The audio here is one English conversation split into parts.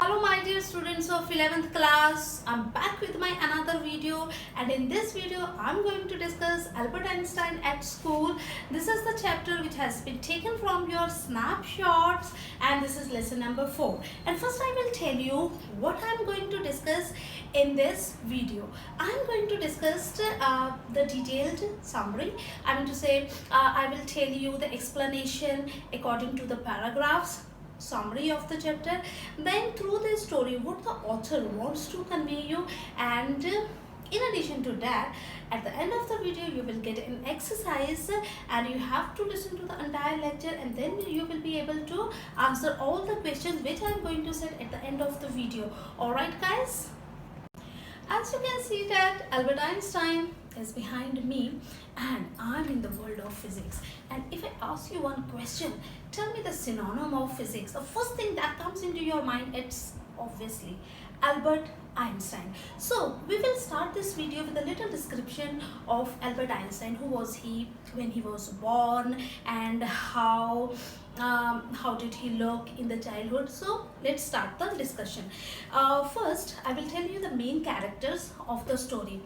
Hello my dear students of 11th class, I'm back with my another video, and in this video I'm going to discuss Albert Einstein at school. This is the chapter which has been taken from your snapshots, and this is lesson number 4. And first I will tell you what I'm going to discuss in this video. I'm going to discuss the detailed summary. I mean to say I will tell you the explanation according to the paragraphs, summary of the chapter, then through the story what the author wants to convey you, and in addition to that, at the end of the video you will get an exercise and you have to listen to the entire lecture, and then you will be able to answer all the questions which I am going to set at the end of the video. Alright guys, as you can see that Albert Einstein is behind me and I'm in the world of physics. And if I ask you one question, tell me the synonym of physics, the first thing that comes into your mind, it's obviously Albert Einstein. So we will start this video with a little description of Albert Einstein. Who was he when he was born, and how did he look in the childhood? So let's start the discussion. First I will tell you the main characters of the story.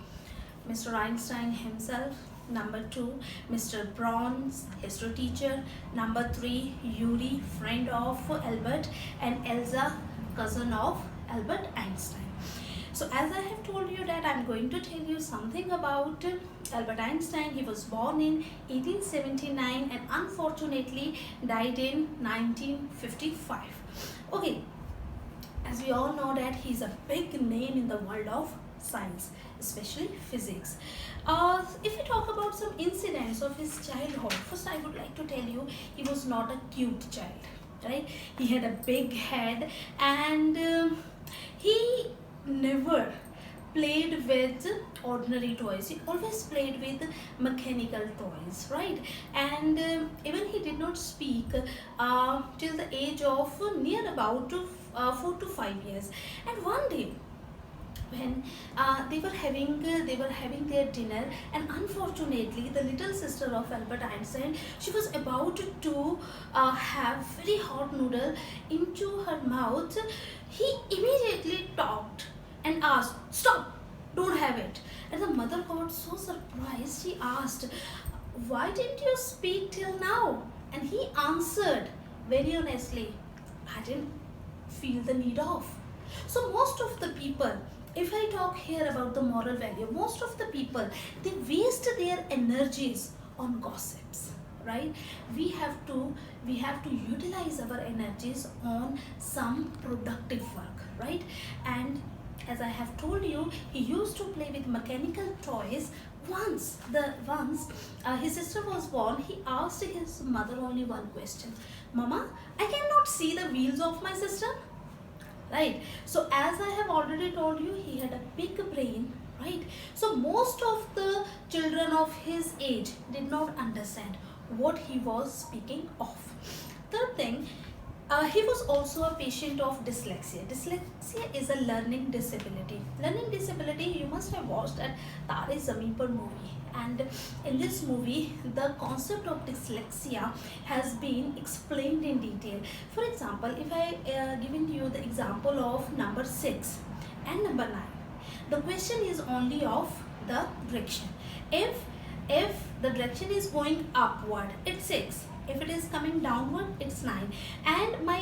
Mr. Einstein himself. Number 2, Mr. Braun's history teacher. Number 3, Yuri, friend of Albert, and Elsa, cousin of Albert Einstein. So as I have told you that I'm going to tell you something about Albert Einstein. He was born in 1879 and unfortunately died in 1955. Okay, as we all know that he's a big name in the world of science, especially physics. If we talk about some incidents of his childhood, first I would like to tell you he was not a cute child, right? He had a big head, and he never played with ordinary toys. He always played with mechanical toys, right? And even he did not speak till the age of near about 4 to 5 years. And one day when they were having their dinner, and unfortunately the little sister of Albert Einstein, she was about to have very hot noodle into her mouth. He immediately talked and asked, "Stop, don't have it." And the mother got so surprised. She asked, "Why didn't you speak till now?" And he answered very honestly, "I didn't feel the need of." So most of the people, if I talk here about the moral value, most of the people, they waste their energies on gossips, right? We have to utilize our energies on some productive work, right? And as I have told you, he used to play with mechanical toys. Once his sister was born, he asked his mother only one question: "Mama, I cannot see the wheels of my sister." Right? So as I have already told you, he had a big brain, right? So most of the children of his age did not understand what he was speaking of. Third thing, he was also a patient of dyslexia. Dyslexia is a learning disability. Learning disability, you must have watched that Tare Zameen Par movie. And in this movie, the concept of dyslexia has been explained in detail. For example, if I given you the example of number 6 and number 9, the question is only of the direction. If the direction is going upward, it's 6. If it is coming downward, it's 9. And my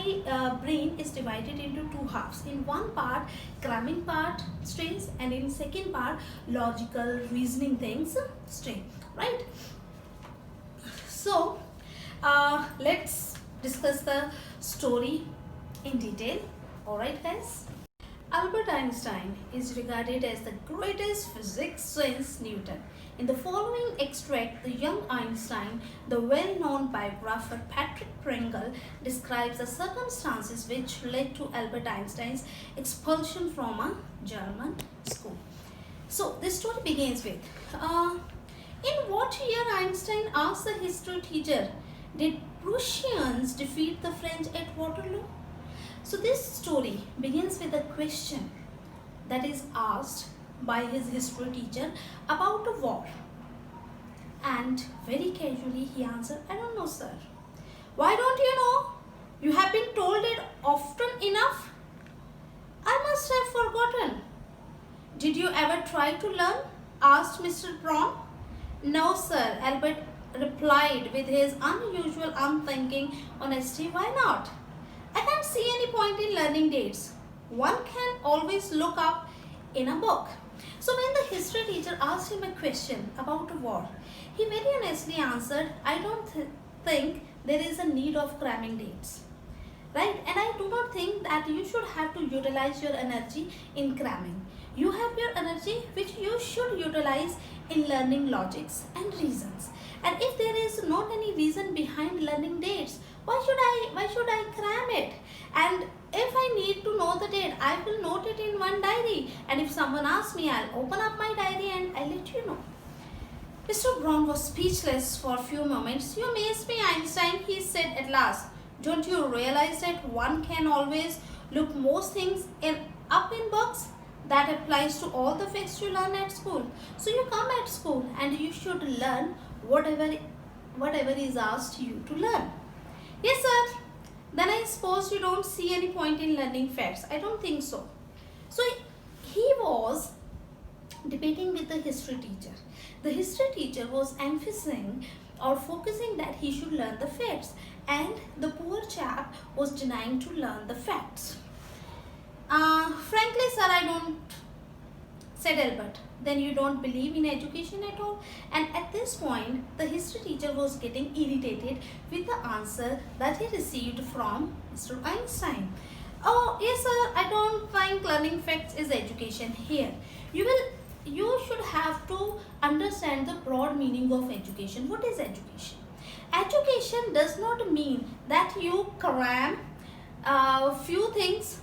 brain is divided into 2 halves. In one part, cramming part stays, and in second part, logical reasoning things stay, right? So let's discuss the story in detail. Alright guys, Albert Einstein is regarded as the greatest physicist since Newton. In the following extract, the young Einstein, the well-known biographer Patrick Pringle, describes the circumstances which led to Albert Einstein's expulsion from a German school. So this story begins with, in what year, Einstein asked the history teacher, did Prussians defeat the French at Waterloo? So this story begins with a question that is asked by his history teacher about a war, and very casually he answered, "I don't know, sir." "Why don't you know? You have been told it often enough." must have forgotten. Did you ever try to learn? Asked Mr. Brown. No, sir, Albert replied with his unusual unthinking honesty. Why not? I can't see any point in learning dates. One can always look up in a book. So when the history teacher asked him a question about a war, he very honestly answered, I don't think there is a need of cramming dates. Right? And I do not think that you should have to utilize your energy in cramming. You have your energy which you should utilize in learning logics and reasons. And if there is not any reason behind learning dates, why should I cram it? And if I need to know the date, I will note it in one diary. And if someone asks me, I'll open up my diary and I'll let you know. Mr. Brown was speechless for a few moments. You amaze me, Einstein, he said at last. Don't you realize that one can always look most things up in books? That applies to all the facts you learn at school. So you come at school and you should learn whatever is asked you to learn. Yes, sir. Then I suppose you don't see any point in learning facts. I don't think so. So he was debating with the history teacher. The history teacher was emphasizing or focusing that he should learn the facts, and the poor chap was denying to learn the facts. Frankly, sir, I don't, said Albert. Then you don't believe in education at all? And at this point, the history teacher was getting irritated with the answer that he received from Mr. Einstein. Oh, yes, sir, I don't think learning facts is education here. You should have to understand the broad meaning of education. What is education? Education does not mean that you cram a few things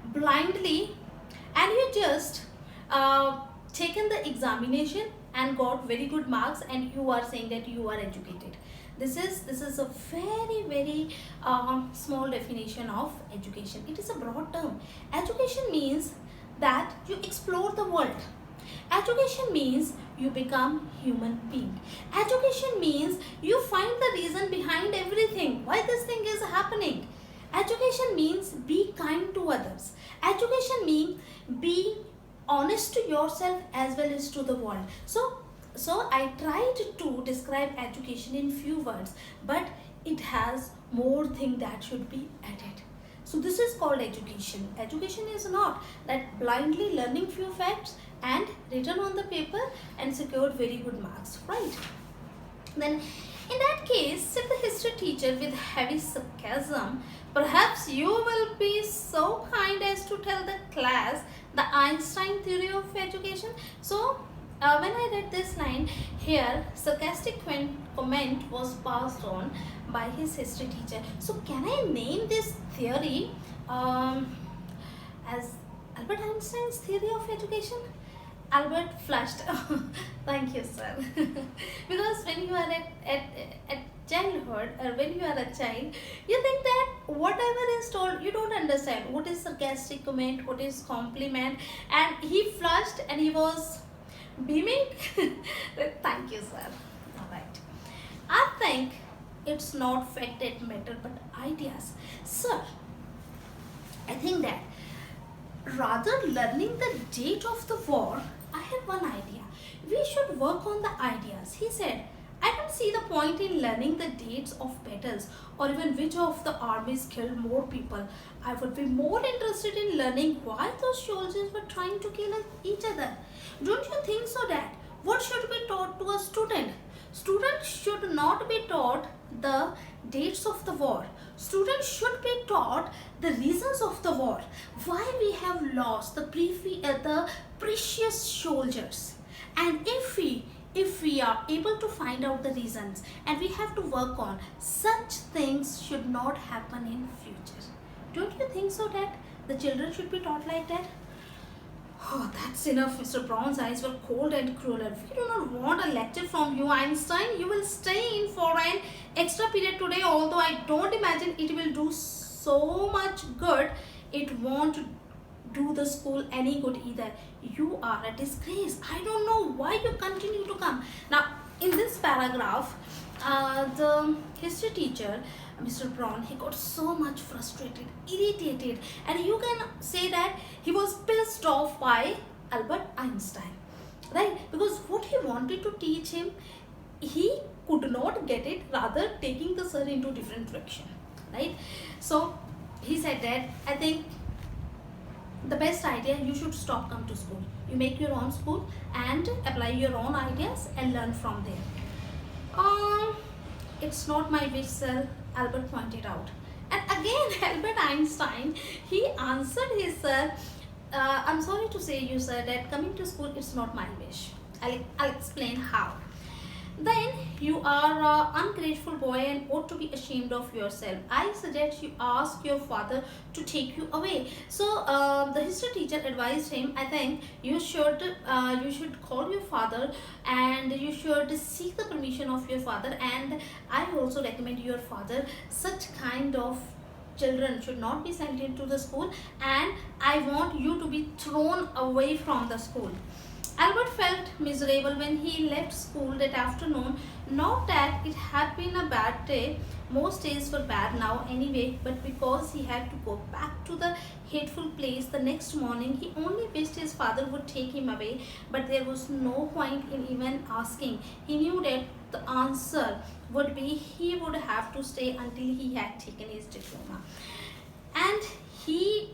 blindly and you just taken the examination and got very good marks and you are saying that you are educated. This is a very small definition of education. It is a broad term. Education means that you explore the world. Education means you become human being. Education means you find the reason behind everything, why this thing is happening. Education means be kind to others. Education means be honest to yourself as well as to the world. So I tried to describe education in few words, but it has more thing that should be added. So this is called education. Education is not that blindly learning few facts and written on the paper and secured very good marks, right? Then in that case, said the history teacher with heavy sarcasm, perhaps you will be so kind as to tell the class the Einstein theory of education. So when I read this line here, sarcastic comment was passed on by his history teacher. So can I name this theory as Albert Einstein's theory of education? Albert flushed. Thank you, sir. Because when you are at childhood, or when you are a child, you think that whatever is told, you don't understand what is sarcastic comment, what is compliment, and he flushed and he was beaming. Thank you, sir. All right. I think it's not fact that matter, but ideas, sir. I think that rather learning the date of the war, I had one idea. We should work on the ideas. He said, I don't see the point in learning the dates of battles or even which of the armies killed more people. I would be more interested in learning why those soldiers were trying to kill each other. Don't you think so, Dad? What should be taught to a student? Students should not be taught the dates of the war. Students should be taught the reasons of the war. Why we have lost the precious soldiers. And if we are able to find out the reasons and we have to work on, such things should not happen in future. Don't you think so, Dad? The children should be taught like that? Oh, that's enough. Mr. Brown's eyes were cold and cruel. We do not want a lecture from you, Einstein. You will stay in for an extra period today, although I don't imagine it will do so much good. It won't do the school any good either. You are a disgrace. I don't know why you continue to come. Now, in this paragraph, the history teacher Mr. Braun, he got so much frustrated, irritated, and you can say that he was pissed off by Albert Einstein, right? Because what he wanted to teach him, he could not get it, rather taking the sir into different direction, right? So he said that, I think the best idea, you should stop come to school. You make your own school and apply your own ideas and learn from there. It's not my wish, sir, Albert pointed out. And again, Albert Einstein, he answered his sir, I'm sorry to say you, sir, that coming to school, it's not my wish. I'll explain how. Then you are an ungrateful boy and ought to be ashamed of yourself. I suggest you ask your father to take you away. So the history teacher advised him, I think you should call your father and you should seek the permission of your father, and I also recommend your father, such kind of children should not be sent into the school, and I want you to be thrown away from the school. Albert felt miserable when he left school that afternoon. Not that it had been a bad day, most days were bad now anyway, but because he had to go back to the hateful place the next morning, he only wished his father would take him away, but there was no point in even asking. He knew that the answer would be he would have to stay until he had taken his diploma. And he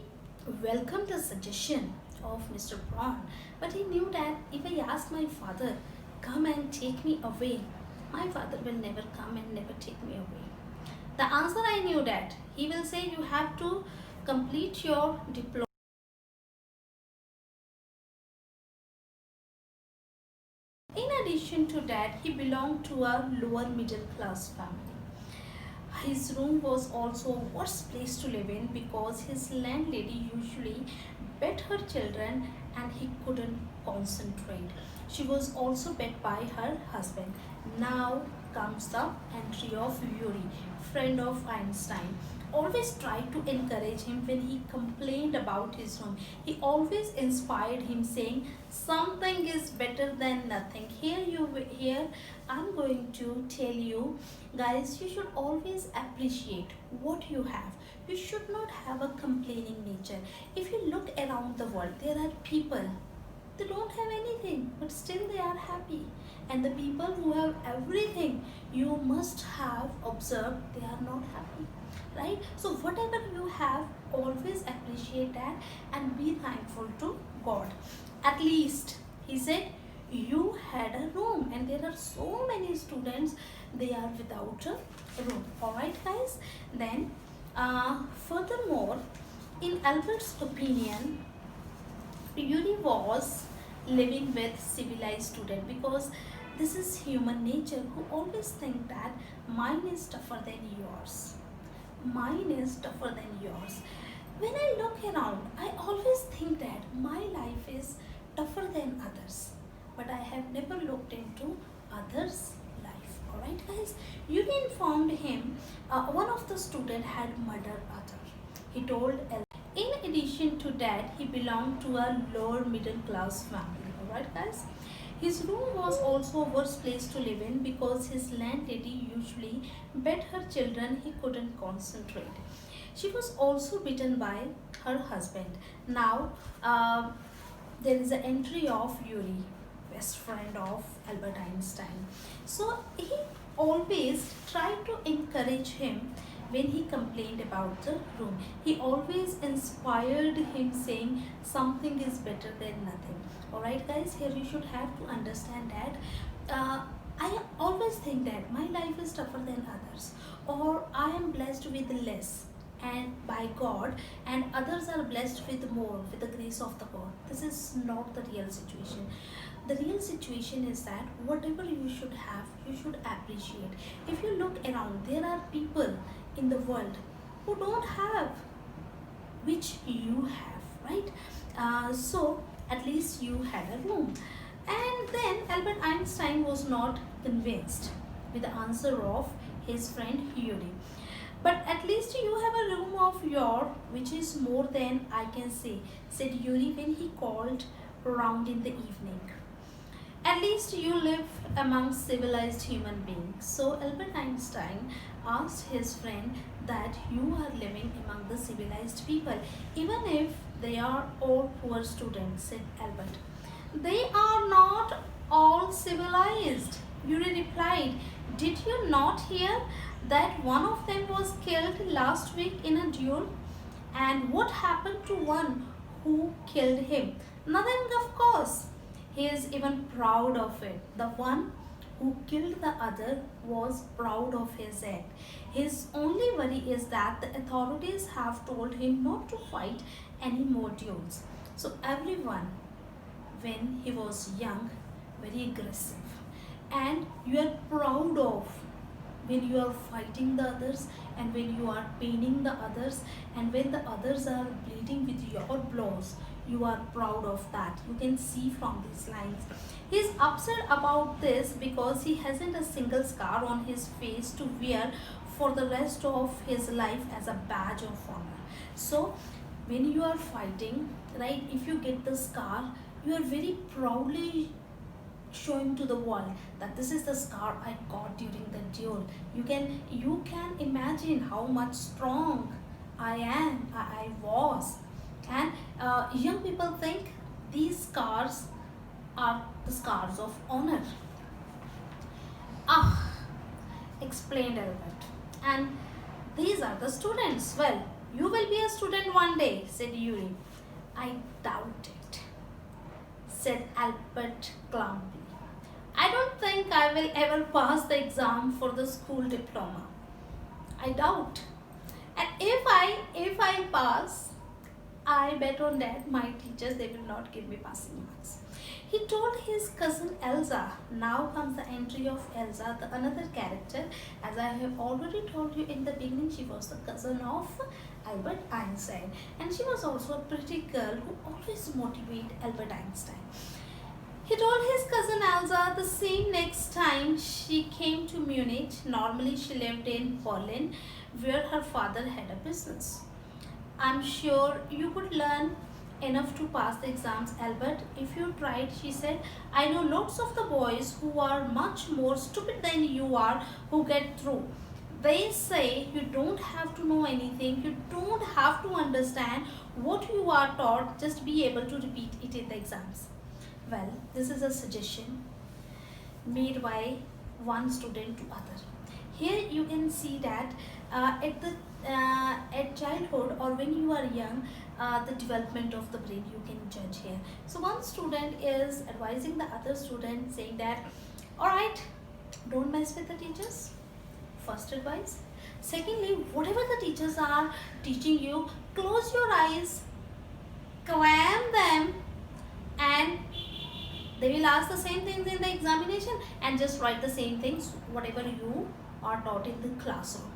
welcomed the suggestion of Mr. Braun, but he knew that if I ask my father, come and take me away, my father will never come and never take me away. The answer, I knew that he will say you have to complete your diploma. In addition to that, he belonged to a lower middle class family. His room was also a worse place to live in because his landlady usually beat her children and he couldn't concentrate. She was also beat by her husband. Now comes the entry of Yuri, friend of Einstein. Always tried to encourage him when he complained about his room. He always inspired him, saying something is better than nothing. Here I'm going to tell you guys, you should always appreciate what you have. You should not have a complaining nature. If you look around the world, there are people, they don't have anything, but still they are happy. And the people who have everything, you must have observed, they are not happy, right? So whatever you have, always appreciate that and be thankful to God. At least he said you had a room, and there are so many students, they are without a room. All right guys, then furthermore, in Albert's opinion, Yuri was living with civilized student, because this is human nature, who always think that mine is tougher than yours. Mine is tougher than yours. When I look around, I always think that my life is tougher than others, but I have never looked into others' life. Alright guys, Yuri informed him one of the student had murdered other. He told in addition to that, he belonged to a lower middle class family. Alright guys, his room was also a worse place to live in because his landlady usually beat her children. He couldn't concentrate. She was also beaten by her husband. Now there is an entry of Yuri, best friend of Albert Einstein. So he always tried to encourage him when he complained about the room. He always inspired him, saying something is better than nothing. Alright guys, here you should have to understand that I always think that my life is tougher than others, or I am blessed with less and by God, and others are blessed with more with the grace of the God. This is not the real situation. The real situation is that whatever you should have, you should appreciate. If you look around, there are people in the world who don't have, which you have, right? So at least you had a room. And then Albert Einstein was not convinced with the answer of his friend Yuri. But at least you have a room of your, which is more than I can say, said Yuri when he called around in the evening. At least you live among civilized human beings. So Albert Einstein asked his friend that you are living among the civilized people, even if they are all poor students, said Albert. They are not all civilized, Yuri replied. Did you not hear that one of them was killed last week in a duel? And what happened to one who killed him? Nothing, of course. He is even proud of it. The one who killed the other was proud of his act. His only worry is that the authorities have told him not to fight any more duels. So everyone, when he was young, very aggressive, and you are proud of when you are fighting the others, and when you are paining the others, and when the others are bleeding with your blows, you are proud of that. You can see from these lines. He is upset about this because he hasn't a single scar on his face to wear for the rest of his life as a badge of honor. So when you are fighting, right, if you get the scar, you are very proudly showing to the world that this is the scar I got during the duel. You can imagine how much strong I was. And young people think these scars are the scars of honor. Ah, explained Albert. And these are the students. Well, you will be a student one day, said Yuri. I doubt it, said Albert glumly. I don't think I will ever pass the exam for the school diploma. I doubt. And if I pass, I bet on that my teachers, they will not give me passing marks. He told his cousin Elsa. Now comes the entry of Elsa, the another character. As I have already told you in the beginning, she was the cousin of Albert Einstein. And she was also a pretty girl who always motivated Albert Einstein. He told his cousin Elsa the same next time she came to Munich. Normally she lived in Berlin, where her father had a business. I'm sure you could learn enough to pass the exams, Albert, if you tried, she said. I know lots of the boys who are much more stupid than you are who get through. They say you don't have to know anything, you don't have to understand what you are taught, just be able to repeat it in the exams. Well, this is a suggestion made by one student to other. Here you can see that at childhood or when you are young, the development of the brain you can judge here. So one student is advising the other student saying that, alright, don't mess with the teachers. First advice. Secondly, whatever the teachers are teaching you, close your eyes, cram them, and they will ask the same things in the examination and just write the same things whatever you are taught in the classroom.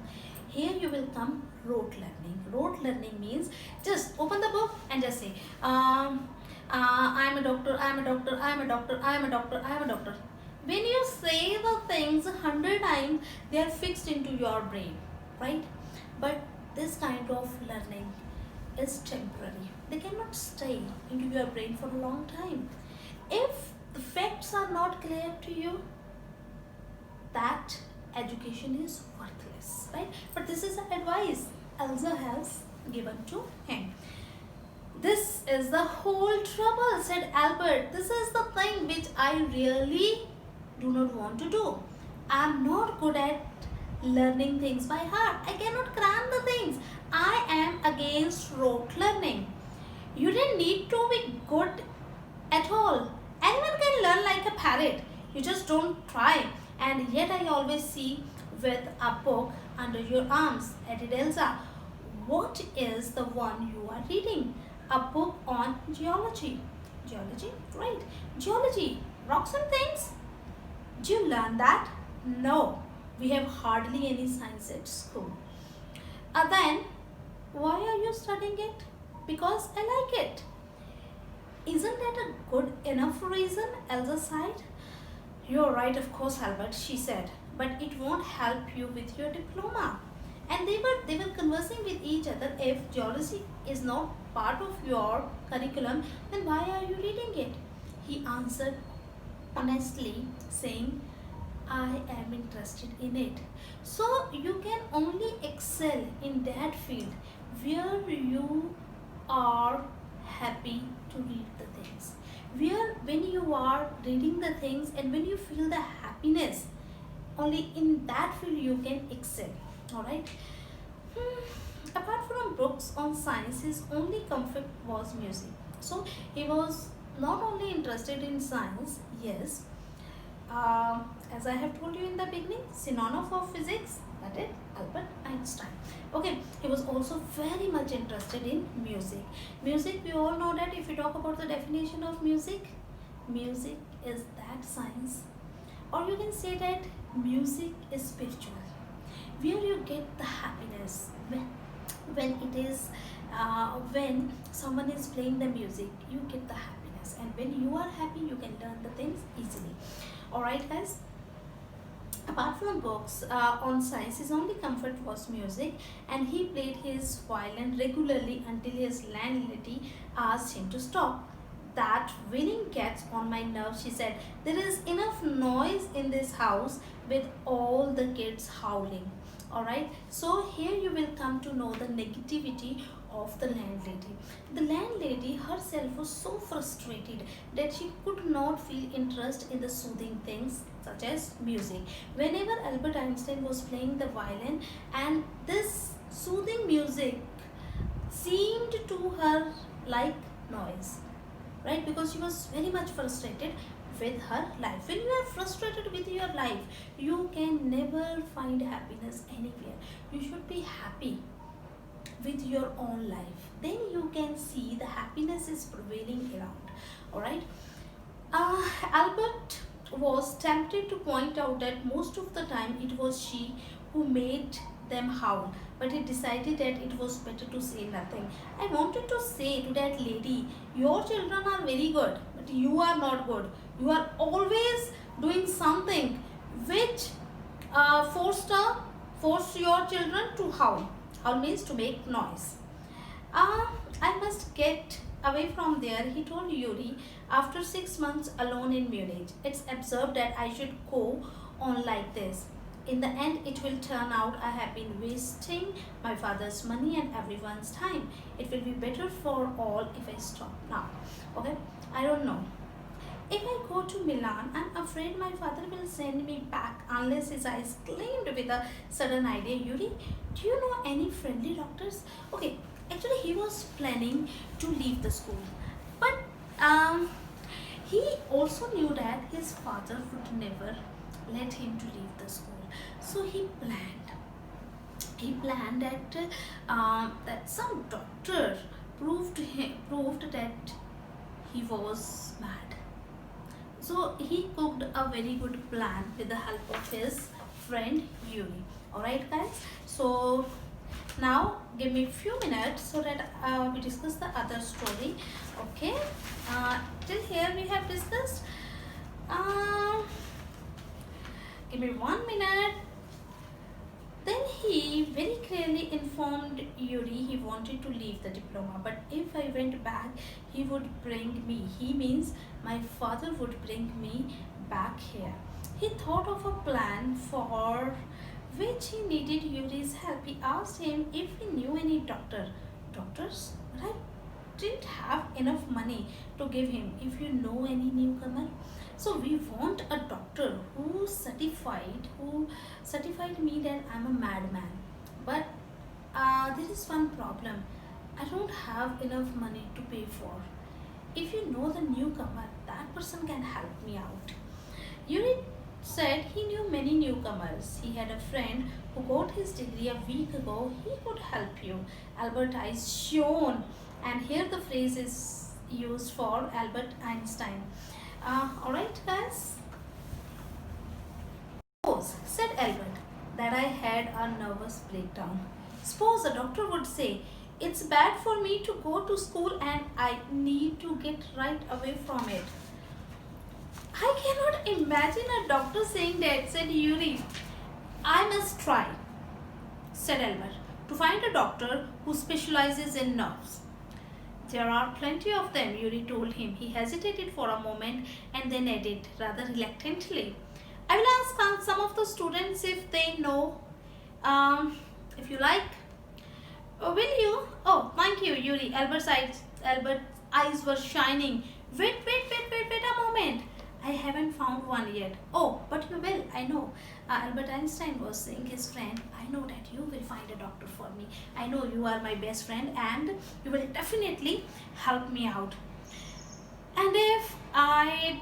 Here you will come rote learning. Rote learning means just open the book and just say, I'm a doctor, I'm a doctor, I'm a doctor, I'm a doctor, I'm a doctor. When you say the things 100 times, they are fixed into your brain, right? But this kind of learning is temporary. They cannot stay into your brain for a long time. If the facts are not clear to you, that education is worthless, right? But this is the advice Elsa has given to him. This is the whole trouble, said Albert. This is the thing which I really do not want to do. I am not good at learning things by heart. I cannot cram the things. I am against rote learning. You didn't need to be good at all. Anyone can learn like a parrot. You just don't try. And yet I always see with a book under your arms, added Elsa. What is the one you are reading? A book on geology. Geology? Right. Geology. Rocks and things. Do you learn that? No. We have hardly any science at school. Then, why are you studying it? Because I like it. Isn't that a good enough reason? Elsa sighed. You're right, of course, Albert, she said. But it won't help you with your diploma. And they were conversing with each other. If geology is not part of your curriculum, then why are you reading it? He answered honestly saying, I am interested in it. So you can only excel in that field where you are happy to read the things. Where when you are reading the things and when you feel the happiness, only in that field you can excel. Alright. Apart from books on science, his only comfort was music. So he was not only interested in science, yes, as I have told you in the beginning, synonym for physics, that is Albert Einstein. Okay, he was also very much interested in music. Music, we all know that if we talk about the definition of music, music is that science, or you can say that music is spiritual, where you get the happiness when it is when someone is playing the music, you get the happiness, and when you are happy, you can learn the things easily. Alright guys, apart from books on science, his only comfort was music, and he played his violin regularly until his landlady asked him to stop. That winning gets on my nerves, she said. There is enough noise in this house with all the kids howling. Alright, so here you will come to know the negativity of the landlady. The landlady herself was so frustrated that she could not feel interest in the soothing things such as music. Whenever Albert Einstein was playing the violin, and this soothing music seemed to her like noise, right? Because she was very much frustrated with her life. When you are frustrated with your life, you can never find happiness anywhere. You should be happy with your own life, then you can see the happiness is prevailing around. All right. Albert was tempted to point out that most of the time it was she who made them howl, but he decided that it was better to say nothing. I wanted to say to that lady, your children are very good, but you are not good. You are always doing something which force your children to howl. Howl means to make noise. I must get away from there, he told Yuri after 6 months alone in Munich. It's absurd that I should go on like this. In the end, it will turn out I have been wasting my father's money and everyone's time. It will be better for all if I stop now. Okay, I don't know. If I go to Milan, I'm afraid my father will send me back unless his eyes gleamed with a sudden idea. Yuri, do you know any friendly doctors? Okay, actually he was planning to leave the school, but he also knew that his father would never let him to leave the school. So he planned that some doctor proved that he was mad. So he cooked a very good plan with the help of his friend Yuri. Alright guys, so now give me a few minutes so that we discuss the other story. Okay, till here we have discussed. Give me 1 minute. Then he very clearly informed Yuri he wanted to leave the diploma, but if I went back, he would bring me. He means my father would bring me back here. He thought of a plan for which he needed Yuri's help. He asked him if he knew any doctors, but I didn't have enough money to give him. If you know any newcomer, so we want a doctor who certified me that I'm a madman. But there is one problem. I don't have enough money to pay for. If you know the newcomer, that person can help me out. Yuri said he knew many newcomers. He had a friend who got his degree a week ago. He could help you. Albert eyes shone, and here the phrase is used for Albert Einstein. Alright guys. Suppose, said Albert, that I had a nervous breakdown. Suppose a doctor would say, it's bad for me to go to school and I need to get right away from it. I cannot imagine a doctor saying that, said Yuri. I must try, said Albert, to find a doctor who specializes in nerves. There are plenty of them, Yuri told him. He hesitated for a moment and then added, rather reluctantly, I will ask some of the students if they know. If you like. Will you? Oh, thank you, Yuri. Albert's eyes were shining. Wait a moment. I haven't found one yet. Oh, but you will, I know. Albert Einstein was saying his friend, I know that you will find a doctor for me. I know you are my best friend and you will definitely help me out. And if I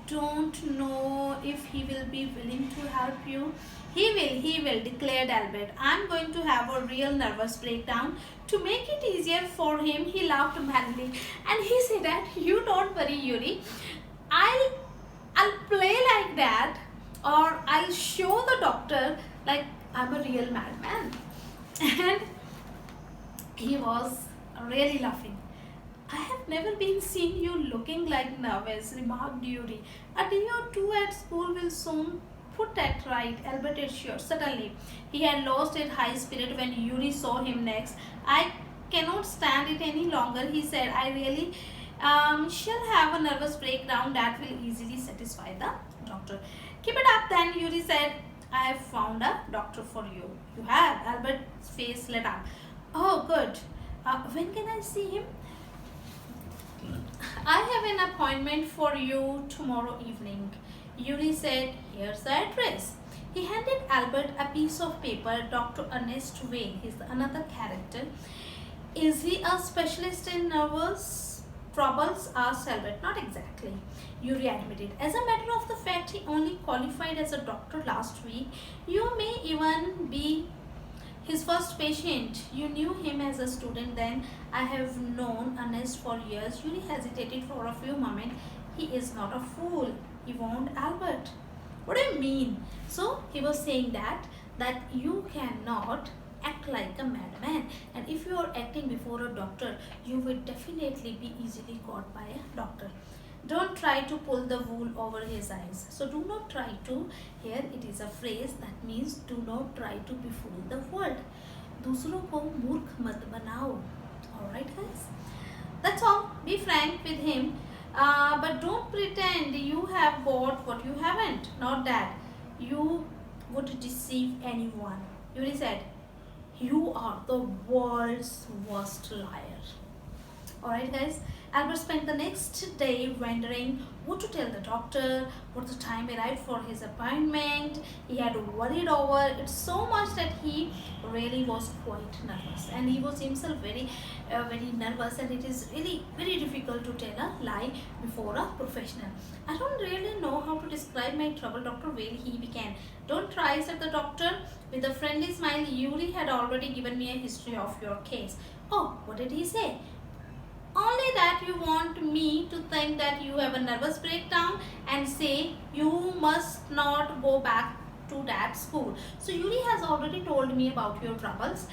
don't know if he will be willing to help you. He will, declared Albert. I'm going to have a real nervous breakdown. To make it easier for him, he laughed madly. And he said that, you don't worry, Yuri. I'll play like that, or I'll show the doctor like I'm a real madman. And he was really laughing. I have never been seen you looking like nervous, remarked Yuri. A day or two at school will soon put that right, Albert assured. Suddenly, he had lost his high spirit when Yuri saw him next. I cannot stand it any longer, he said. I really shall have a nervous breakdown that will easily satisfy the doctor. Keep it up then, Yuri said. I have found a doctor for you. You have? Albert's face lit up. Oh, good. When can I see him? I have an appointment for you tomorrow evening. Yuri said, here's the address. He handed Albert a piece of paper. Dr. Ernest Wayne, he's another character. Is he a specialist in nervous troubles? Asked Albert. Not exactly, Yuri admitted. As a matter of the fact, he only qualified as a doctor last week. You may even be his first patient. You knew him as a student then. I have known Ernest for years. Yuri hesitated for a few moments. He is not a fool, he warned Albert. What do you mean? So he was saying that you cannot act like a madman, and if you are acting before a doctor, you will definitely be easily caught by a doctor. Don't try to pull the wool over his eyes. So do not try to. Here it is a phrase that means do not try to befool the world. दूसरों को मूर्ख मत बनाओ. Alright guys? That's all. Be frank with him. But don't pretend you have got what you haven't. Not that. You would deceive anyone. Yuri said, you are the world's worst liar. Alright guys, Albert spent the next day wondering what to tell the doctor, what the time arrived for his appointment. He had worried over it so much that he really was quite nervous, and he was himself very nervous, and it is really very difficult to tell a lie before a professional. I don't really know how to describe my trouble, Dr. Whale, he began. Don't try, said the doctor. With a friendly smile, Yuri had already given me a history of your case. Oh, what did he say? Only that you want me to think that you have a nervous breakdown and say you must not go back to that school. So Yuri has already told me about your troubles.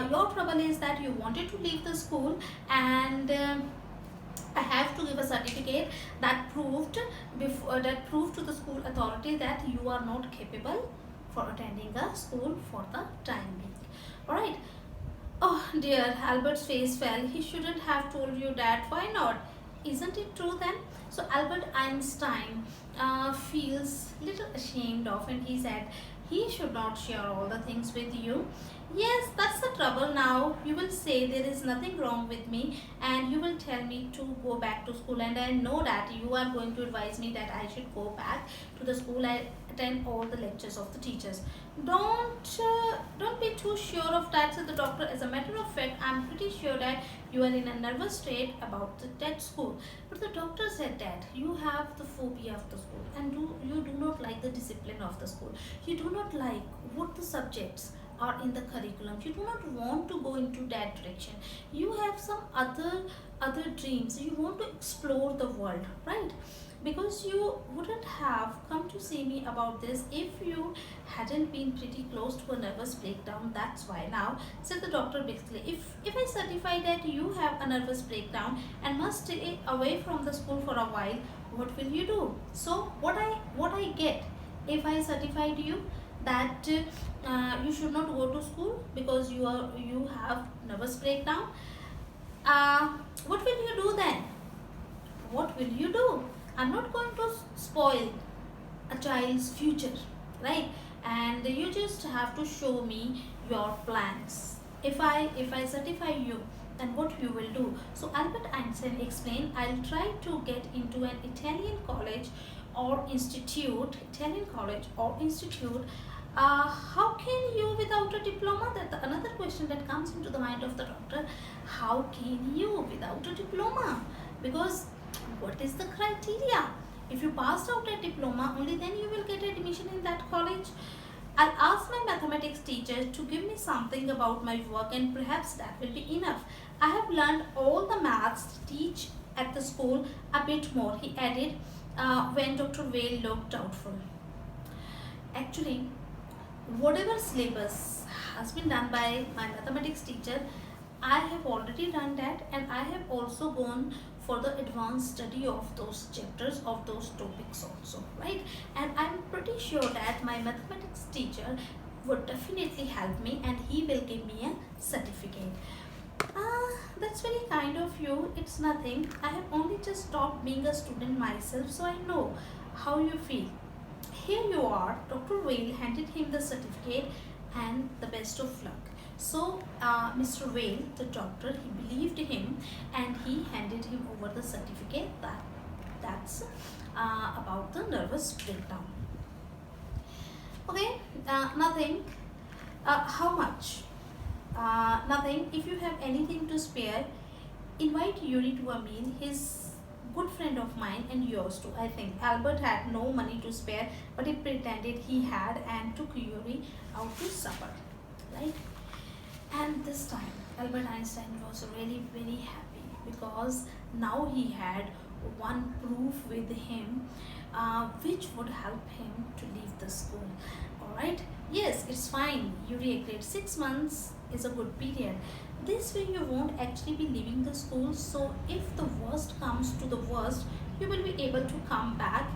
Your trouble is that you wanted to leave the school, and I have to give a certificate that proved to the school authority that you are not capable for attending a school for the time being. Alright. Oh dear, Albert's face fell. He shouldn't have told you that. Why not? Isn't it true then? So Albert Einstein feels little ashamed of, and he said he should not share all the things with you. Yes, that's the trouble now. You will say there is nothing wrong with me, and you will tell me to go back to school, and I know that you are going to advise me that I should go back to the school and attend all the lectures of the teachers. Don't be too sure of that, said the doctor. As a matter of fact, I'm pretty sure that you are in a nervous state about that school. But the doctor said that you have the phobia of the school, and you do not like the discipline of the school. You do not like what the subjects are in the curriculum. You do not want to go into that direction. You have some other dreams. You want to explore the world, right? Because you wouldn't have come to see me about this if you hadn't been pretty close to a nervous breakdown. That's why. Now, said the doctor basically, if I certify that you have a nervous breakdown and must stay away from the school for a while, what will you do? So what I get if I certified you that you should not go to school because you have nervous breakdown? uh, what will you do then? What will you do? I'm not going to spoil a child's future, right? And you just have to show me your plans. If I certify you, then what you will do? So Albert Einstein explained, I'll try to get into an Italian college or institute. How can you without a diploma? That another question that comes into the mind of the doctor. How can you without a diploma? Because what is the criteria? If you passed out a diploma, only then you will get admission in that college. I'll ask my mathematics teacher to give me something about my work, and perhaps that will be enough. I have learned all the maths to teach at the school, a bit more, he added when Dr. Whale looked doubtful. Actually, whatever syllabus has been done by my mathematics teacher, I have already done that, and I have also gone for the advanced study of those chapters, of those topics also, right? And I'm pretty sure that my mathematics teacher would definitely help me, and he will give me a certificate. That's very kind of you. It's nothing. I have only just stopped being a student myself, so I know how you feel. Here you are. Dr. Whale handed him the certificate and the best of luck. So Mr. Whale, the doctor, he believed him, and he handed him over the certificate. That's about the nervous breakdown. Okay, nothing. How much? Nothing. If you have anything to spare, invite Yuri to a meal. His good friend of mine and yours too. I think Albert had no money to spare, but he pretended he had and took Yuri out to supper, right? And this time Albert Einstein was really very happy, because now he had one proof with him which would help him to leave the school. Alright, yes, it's fine, Yuri agreed. 6 months is a good period. This way you won't actually be leaving the school, so if the worst comes to the worst, you will be able to come back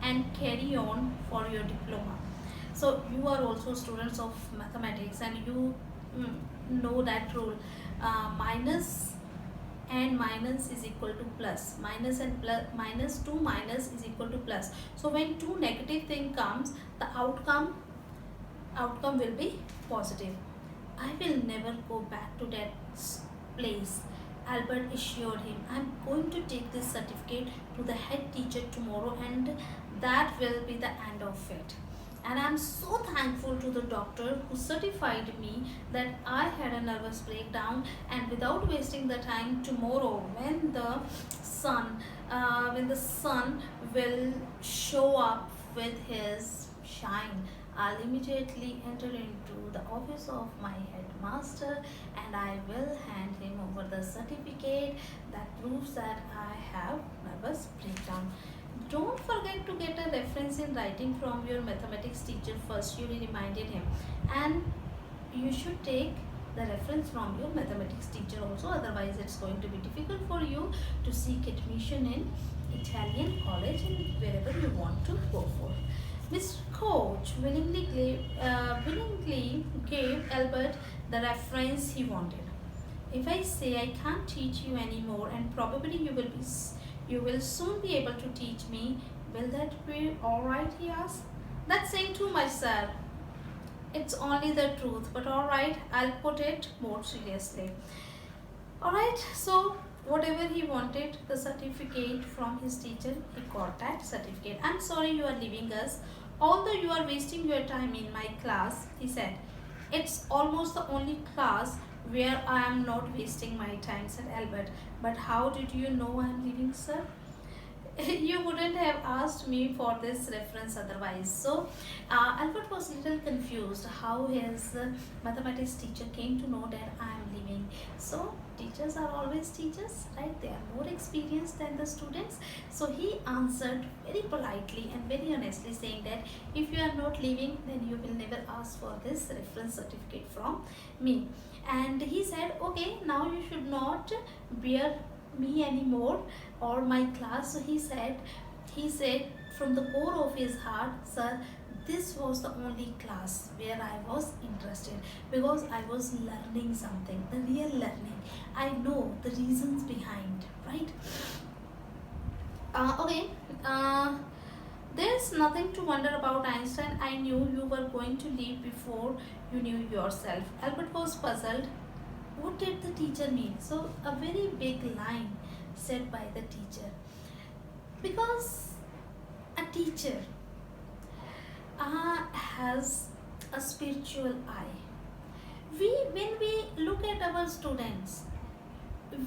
and carry on for your diploma. So you are also students of mathematics, and you know that rule. Minus and minus is equal to plus. Minus and plus, minus 2 minus is equal to plus. So when two negative thing comes, the outcome will be positive. I will never go back to that place, Albert assured him. I'm going to take this certificate to the head teacher tomorrow, and that will be the end of it. And I'm so thankful to the doctor who certified me that I had a nervous breakdown, and without wasting the time, tomorrow when the sun will show up with his shine, I'll immediately enter into the office of my headmaster, and I will hand him over the certificate that proves that I have nervous breakdown. Don't forget to get a reference in writing from your mathematics teacher first, Yuri reminded him. And you should take the reference from your mathematics teacher also, otherwise it's going to be difficult for you to seek admission in Italian college and wherever you want to go for. Mr. Coach willingly gave Albert the reference he wanted. If I say I can't teach you anymore, and probably you will soon be able to teach me, will that be alright, he asked. That's saying too much, sir. It's only the truth, but alright, I'll put it more seriously. Alright, so whatever he wanted, the certificate from his teacher, he got that certificate. I'm sorry you are leaving us, although you are wasting your time in my class, he said. It's almost the only class where I am not wasting my time, said Albert. But how did you know I am leaving, sir? You wouldn't have asked me for this reference otherwise. So Albert was a little confused how his mathematics teacher came to know that I am leaving. So teachers are always teachers, right? They are more experienced than the students. So he answered very politely and very honestly, saying that if you are not leaving, then you will never ask for this reference certificate from me. And he said, okay, now you should not bear me anymore or my class. So he said from the core of his heart, sir, this was the only class where I was interested, because I was learning something, the real learning. I know the reasons behind, right? Okay. There's nothing to wonder about Einstein. I knew you were going to leave before you knew yourself. Albert was puzzled. What did the teacher mean? So, a very big line said by the teacher. Because a teacher has a spiritual eye. When we look at our students,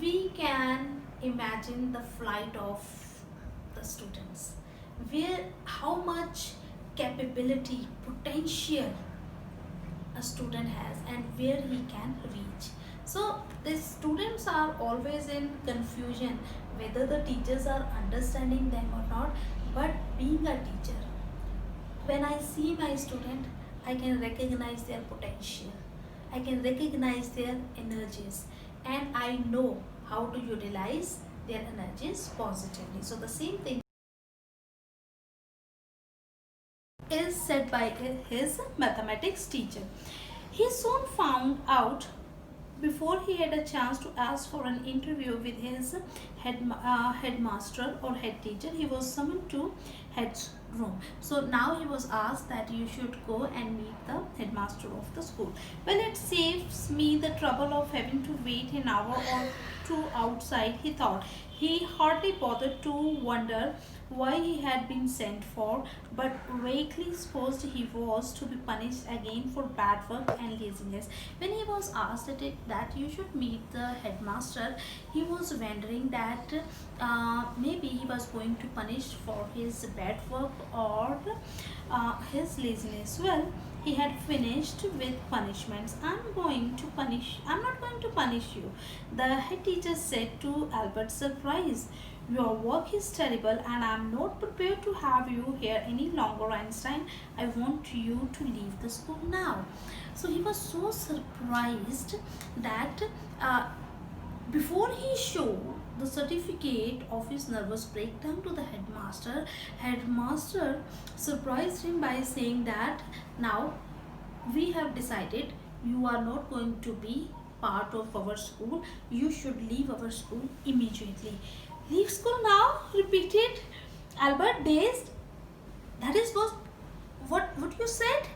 we can imagine the flight of the students, where how much capability, potential a student has, and where he can reach. So the students are always in confusion whether the teachers are understanding them or not. But being a teacher, when I see my student, I can recognize their potential, I can recognize their energies, and I know how to utilize their energies positively. So the same thing is said by his mathematics teacher. He soon found out, before he had a chance to ask for an interview with his headmaster or head teacher, he was summoned to head's room. So now he was asked that you should go and meet the headmaster of the school. Well, it saves me the trouble of having to wait an hour or two outside, he thought. He hardly bothered to wonder why he had been sent for, but vaguely supposed he was to be punished again for bad work and laziness. When he was asked that you should meet the headmaster, he was wondering that maybe he was going to punish for his bad work or his laziness. Well, he had finished with punishments. I'm not going to punish you, the head teacher said to Albert's surprise. Your work is terrible and I'm not prepared to have you here any longer, Einstein. I want you to leave the school now. So he was so surprised that before he showed the certificate of his nervous breakdown to the headmaster surprised him by saying that now we have decided you are not going to be part of our school. You should leave our school immediately. Leave school now? Repeated Albert, dazed. That is what you said?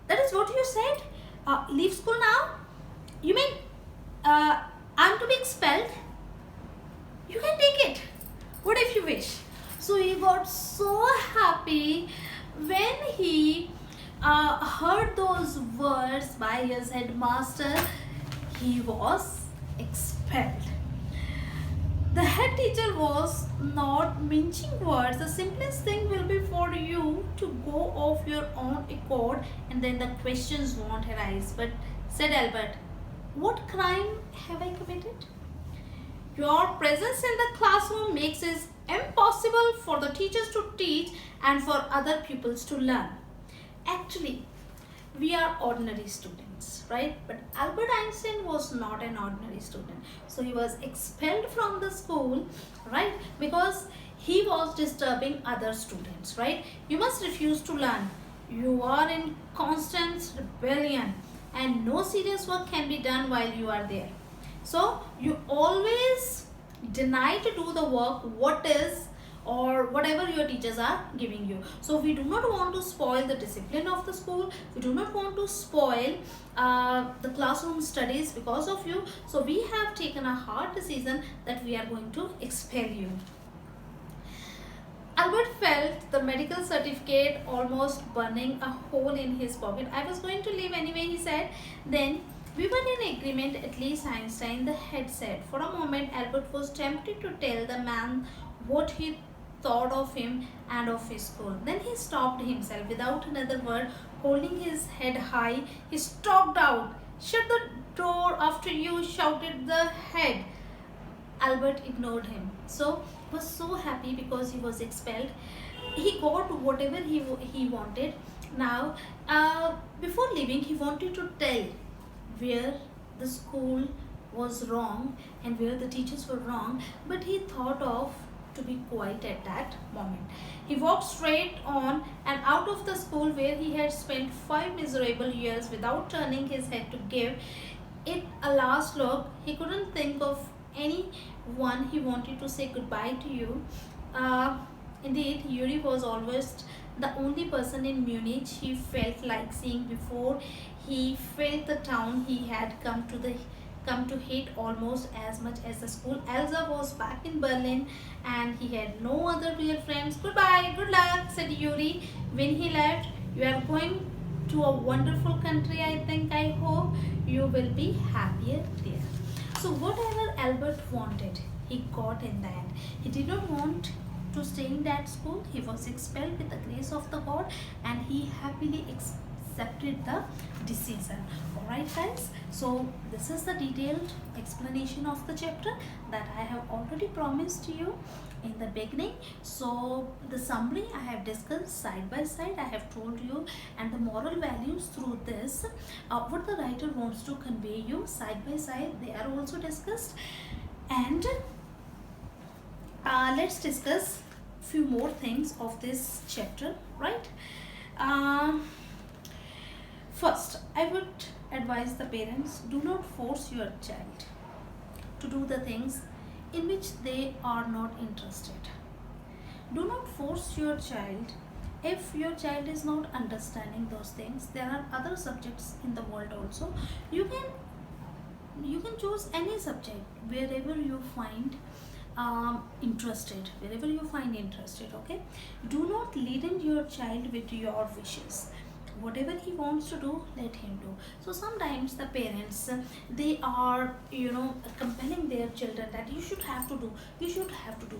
That is what you said? Leave school now? You mean I'm to be expelled? You can take it. What if you wish? So he got so happy when he heard those words by his headmaster. He was expelled. The head teacher was not minching words. The simplest thing will be for you to go of your own accord, and then the questions won't arise. But, said Albert, what crime have I committed? Your presence in the classroom makes it impossible for the teachers to teach and for other pupils to learn. Actually, we are ordinary students, right? But Albert Einstein was not an ordinary student. So he was expelled from the school, right? Because he was disturbing other students, right? You must refuse to learn. You are in constant rebellion and no serious work can be done while you are there. So you always deny to do the work or whatever your teachers are giving you. So we do not want to spoil the discipline of the school. We do not want to spoil the classroom studies because of you. So we have taken a hard decision that we are going to expel you. Albert felt the medical certificate almost burning a hole in his pocket. I was going to leave anyway, he said. Then we were in agreement, at least, Einstein, the head said. For a moment, Albert was tempted to tell the man what he thought of him and of his school. Then he stopped himself without another word. Holding his head high, he stalked out. Shut the door after you, shouted the head. Albert ignored him. So he was so happy because he was expelled. He got whatever he wanted. Now, before leaving, he wanted to tell where the school was wrong and where the teachers were wrong, but he thought of to be quiet at that moment. He walked straight on and out of the school where he had spent 5 miserable years without turning his head to give it a last look. He couldn't think of anyone he wanted to say goodbye to you. Uh, Indeed, Yuri was almost the only person in Munich he felt like seeing before he felt the town he had come to hate almost as much as the school. Elsa was back in Berlin and he had no other real friends. Goodbye, good luck, said Yuri when he left. You are going to a wonderful country, I think. I hope you will be happier there. So whatever Albert wanted, he got in the end. He did not want to stay in that school. He was expelled with the grace of the God and he happily accepted the decision. Alright guys, so this is the detailed explanation of the chapter that I have already promised you in the beginning. So the summary I have discussed side by side, I have told you, and the moral values through this, what the writer wants to convey you side by side, they are also discussed. And let's discuss few more things of this chapter, right? First, I would advise the parents, do not force your child to do the things in which they are not interested. Do not force your child if your child is not understanding those things. There are other subjects in the world also. You can choose any subject wherever you find interested, okay? Do not lead in your child with your wishes. Whatever he wants to do, let him do. So sometimes the parents, they are compelling their children that you should have to do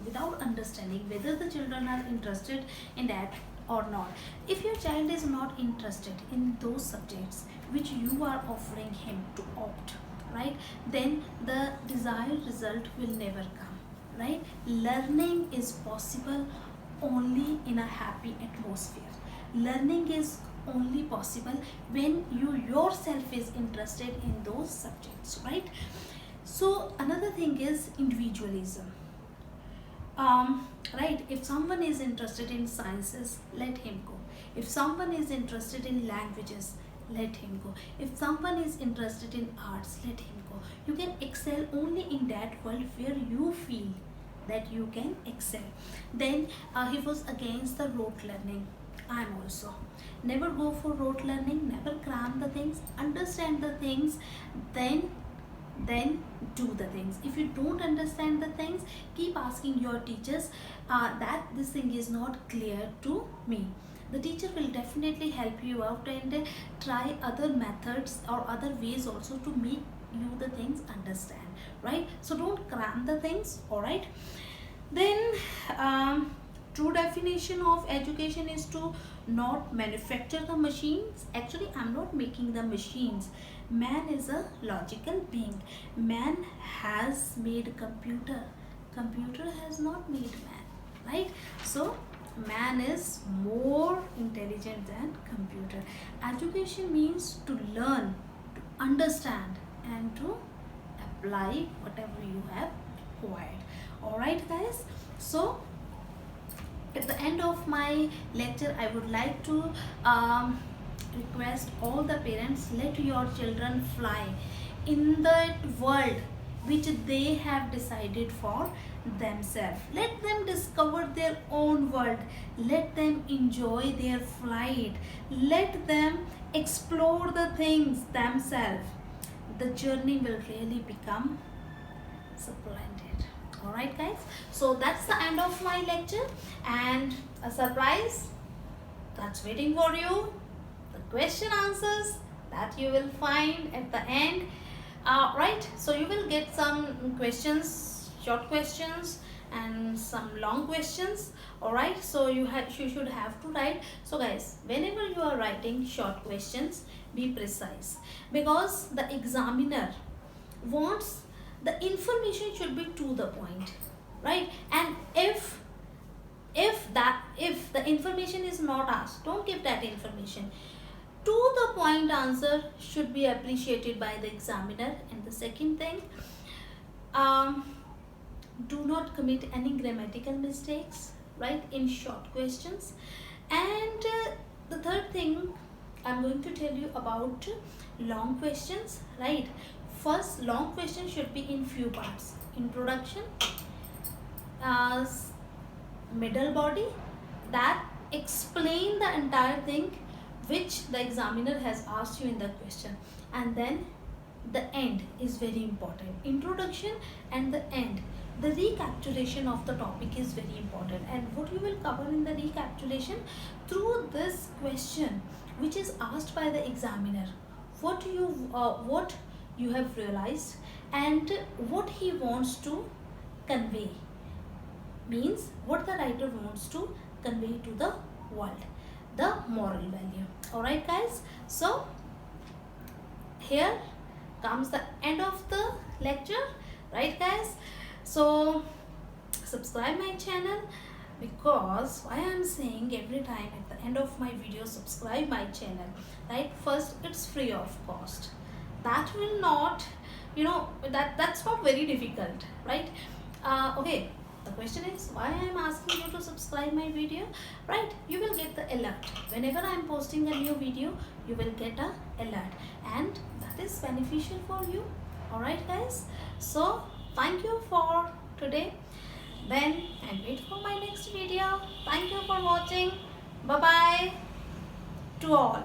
without understanding whether the children are interested in that or not. If your child is not interested in those subjects which you are offering him to opt, right, then the desired result will never come, right? Learning is possible only in a happy atmosphere. Learning is only possible when you yourself is interested in those subjects, right? So another thing is individualism. Right, if someone is interested in sciences, let him go. If someone is interested in languages, let him go. If someone is interested in arts, let him go. You can excel only in that world where you feel that you can excel. Then he was against the rote learning. I am also. Never go for rote learning, never cram the things, understand the things, then do the things. If you don't understand the things, keep asking your teachers that this thing is not clear to me. The teacher will definitely help you out and try other methods or other ways also to make you the things understand, right? So don't cram the things, all right? Then true definition of education is to not manufacture the machines. Actually, I'm not making the machines. Man is a logical being. Man has made computer. Computer has not made man, right? So man is more intelligent than computer. Education means to learn, to understand, and to apply whatever you have acquired. All right, guys. So at the end of my lecture, I would like to request all the parents, let your children fly in the world which they have decided for themselves. Let them discover their own world. Let them enjoy their flight. Let them explore the things themselves. The journey will really become splendid. Alright guys, so that's the end of my lecture, and a surprise that's waiting for you, the question answers that you will find at the end. Right, so you will get some questions, short questions and some long questions. Alright, so you should have to write. So guys, whenever you are writing short questions, be precise, because the examiner wants the information should be to the point, right? And if the information is not asked, don't give that information. To the point answer should be appreciated by the examiner. And the second thing, do not commit any grammatical mistakes, right, in short questions. And the third thing I'm going to tell you about long questions, right? First, long question should be in few parts: introduction, uh, middle body, that explain the entire thing which the examiner has asked you in the question, and then the end is very important. Introduction and the end, the recapitulation of the topic is very important, and what you will cover in the recapitulation through this question which is asked by the examiner, what you have realized and what he wants to convey, means what the writer wants to convey to the world, the moral value. All right guys, so here comes the end of the lecture, right guys? So subscribe my channel, because why I'm saying every time at the end of my video subscribe my channel, right? First, it's free of cost, that will not, that's not very difficult, right? Okay, the question is why I'm asking you to subscribe my video, right? You will get the alert whenever I'm posting a new video, you will get a alert, and that is beneficial for you. All right guys, so thank you for today, then, and wait for my next video. Thank you for watching. Bye bye to all.